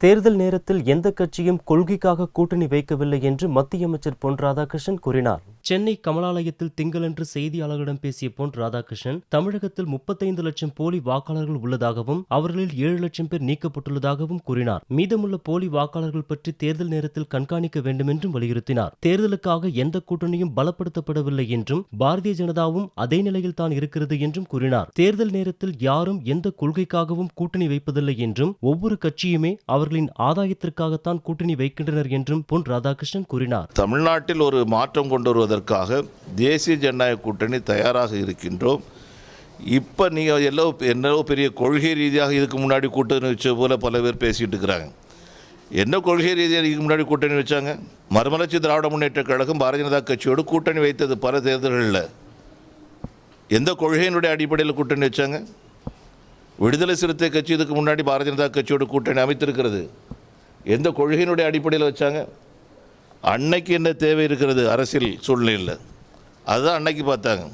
தேர்தல் நேரத்தில் எந்த கட்சியும் கொள்கைக்காக கூட்டணி வைக்கவில்லை என்று மத்திய அமைச்சர் பொன் ராதாகிருஷ்ணன் கூறினார். சென்னை கமலாலயத்தில் திங்களன்று செய்தியாளர்களிடம் பேசிய பொன் ராதாகிருஷ்ணன், தமிழகத்தில் 35 லட்சம் போலி வாக்காளர்கள் உள்ளதாகவும் அவர்களில் 7 லட்சம் பேர் நீக்கப்பட்டுள்ளதாகவும் கூறினார். மீதமுள்ள போலி வாக்காளர்கள் பற்றி தேர்தல் நேரத்தில் கண்காணிக்க வேண்டும் என்றும் வலியுறுத்தினார். தேர்தலுக்காக எந்த கூட்டணியும் பலப்படுத்தப்படவில்லை என்றும் பாரதிய ஜனதாவும் அதே நிலையில் தான் இருக்கிறது என்றும் கூறினார். தேர்தல் நேரத்தில் யாரும் எந்த கொள்கைக்காகவும் கூட்டணி வைப்பதில்லை என்றும் ஒவ்வொரு கட்சியுமே அவர்களின் ஆதாயத்திற்காகத்தான் கூட்டணி வைக்கின்றனர் என்றும் பொன் ராதாகிருஷ்ணன் கூறினார். தமிழ்நாட்டில் ஒரு மாற்றம் கொண்டு வருவதற்காக தேசிய ஜனநாயக கூட்டணி தயாராக இருக்கின்றோம். இப்போ நீங்கள் என்னவோ பெரிய கொள்கை ரீதியாக இதுக்கு முன்னாடி கூட்டணி வச்ச போல பல பேர் பேசிகிட்டு இருக்கிறாங்க. என்ன கொள்கை ரீதியாக இதுக்கு முன்னாடி கூட்டணி வச்சாங்க? மறுமலர்ச்சி திராவிட முன்னேற்ற கழகம் பாரதிய ஜனதா கட்சியோடு கூட்டணி வைத்தது பல தேர்தல்களில். எந்த கொள்கையினுடைய அடிப்படையில் கூட்டணி வச்சாங்க? விடுதலை சிறுத்தை கட்சி இதுக்கு முன்னாடி பாரதிய ஜனதா கட்சியோட கூட்டணி அமைத்திருக்கிறது. எந்த கொள்கையினுடைய அடிப்படையில் வச்சாங்க? அன்னைக்கு என்ன தேவை இருக்கிறது அரசியல் சூழ்நிலையில், அதுதான் அன்னைக்கு பார்த்தாங்க.